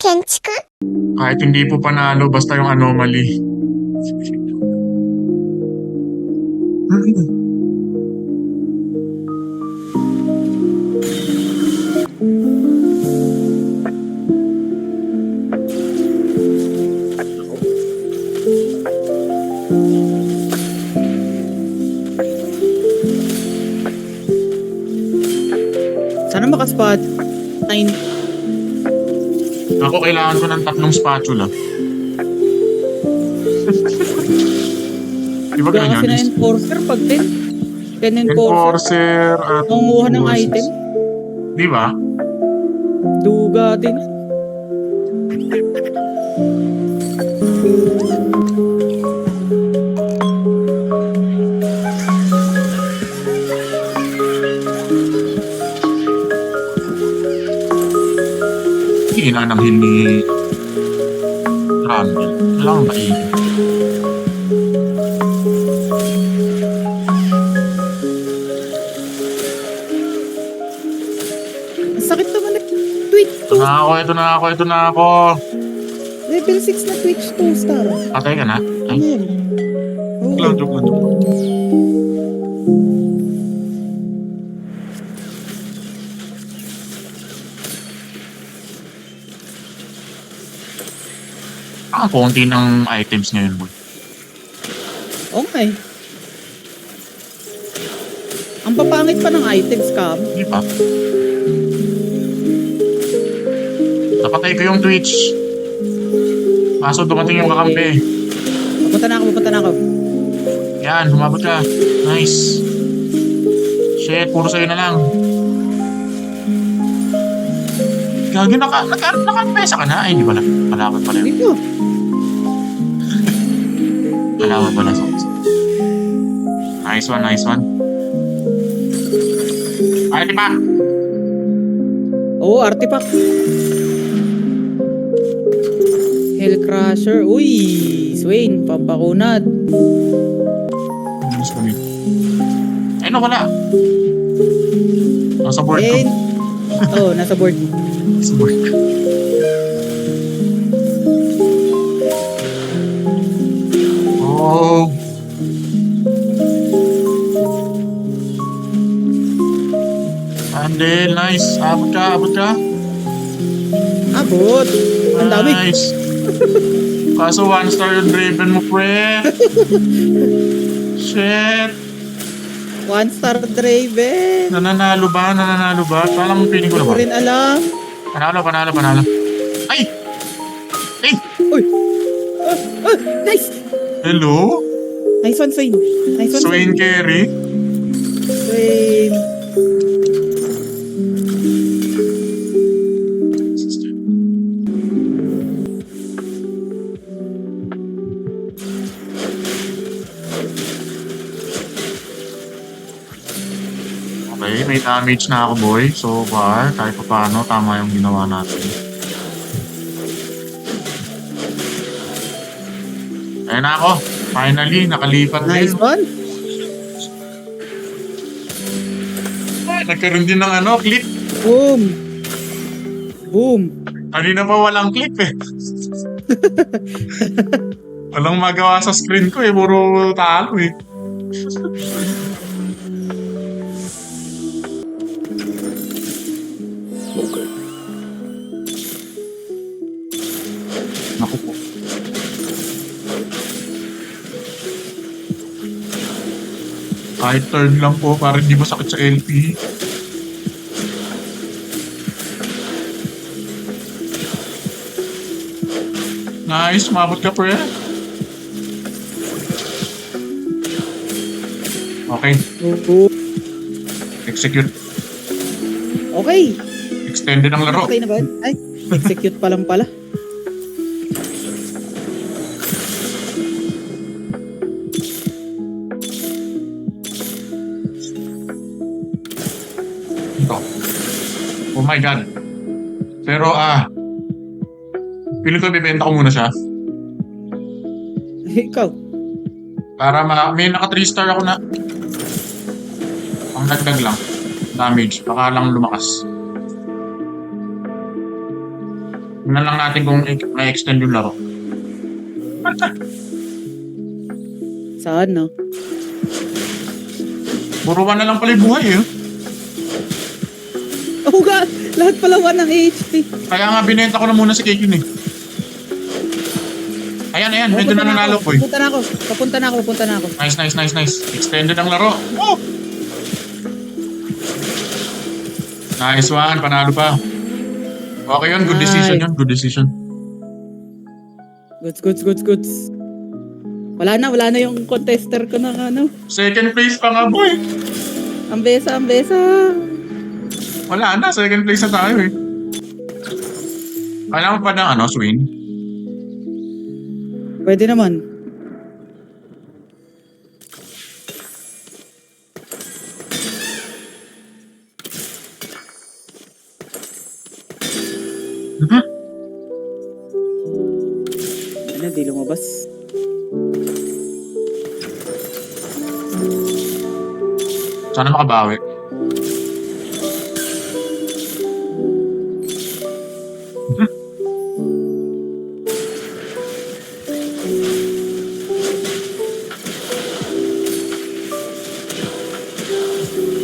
建築 Kahit hindi po panalo, basta yung anomaly. Sana makaspot. 9. Ako kailangan ko ng 3 spatula. Di ba Bigla ganyan? kasi na enforcer pag 10. 10 enforcer. Enforcer at Nangunguha ng forces. item. Di ba? Duga din. Hina ng hindi Rumble. Kailangan ba i- Ang sakit naman na Twitch Ito 2. na ako, ito na ako, ito na ako. Level 6 na Twitch 2 star. Patay ka na? Ay, Ayan. Oo. joke lang, joke lang. Ang konti ng items ngayon, boy. Okay. Ang papangit pa ng items, Cam. Di ba? Napatay ko yung Twitch. Kaso dumating yung kakampi. Papunta na ako, papunta na ako. Yan, humabot ka. Nice. Shit, puro sa'yo na lang. Gagi, nakampesa ka na? Ay, hindi pala. Kalaban pala yun. Dito. Kalaban pala. Nice one, nice one. Ay, di ba? Oo, artifact. Hellcrusher. Uy, Swain, pampakunad. Nice kami. Ay, nawala. Nasa board ko. Ayun. Oo, nasa board. Nasa board ko. Oh. Andel, nice. Abot ka, abot ka. Abot. Ang dami. Nice. Kaso 1 star yung Draven mo, pre. Shit. 1 star Draven. Nananalo ba? Nananalo ba? Parang piling ko na Hindi ba? ko rin alam. Panalo, panalo, panalo. Ay! Ay! Uy. Nice. Hello? Nice one, Swain. Nice one, Swain Carey? Swain. Okay, may damage na ako, boy. So far, kahit pa paano, tama yung ginawa natin. Ayun na ako. Finally, nakalipat Nice din. one. Ay, nagkaroon din ng ano, clip. Boom. Boom. Kanina pa walang clip eh. Walang magawa sa screen ko eh. Puro talo eh. Naku po. Kahit third lang po para hindi masakit sa LP. Nice, umabot ka pre. Okay, Oo. execute. Okay. Extended ang laro. Okay na ba? Ay, execute pa lang pala. Ito. Oh my God. Pero feeling ko bibenta ko muna siya. Ikaw. Para may naka 3 star ako na. Ang dagdag lang. Damage. Baka lang lumakas. Tingnan lang natin kung ma-extend yung laro. Saan, no? Puro 1 na lang pala yung buhay eh. Oh God! Lahat pala 1 ng HP. Kaya nga binenta ko na muna si Kekin eh. Ayan, medyo na nanalo ko eh. Papunta na ako. Nice. Extended ang laro. Oh! Nice one, panalo pa. Okay yun, good decision Nice. yun, good decision. Goods. Wala na yung contester ko ng ano. Second place pa nga boy. Ang besa. Wala na, second place na tayo eh. Kailangan mo pa ng swing? Pwede naman. Ano, di lumabas. Sana makabawi.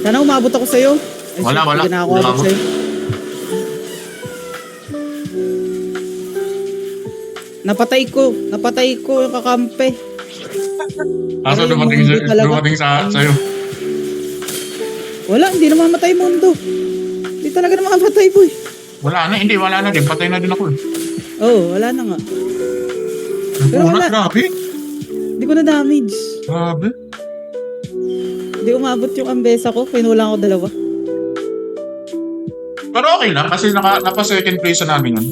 Sana umabot ako sa'yo. Ay, Wala. Hindi na ako Wala abot ako. sa'yo. Napatay ko yung kakampi. Kaso Ay, dumating mundo talaga. sa'yo. Wala, hindi na mamatay mundo. Hindi talaga na makamatay, boy. Wala na din. Patay na din ako eh. Oh, wala na nga. Pero Nagpunat, wala. grabe. Hindi ko na damage. Grabe. Hindi umabot yung ambesa ko. Kinulang ko 2. Pero okay lang kasi napa second place na namin yun.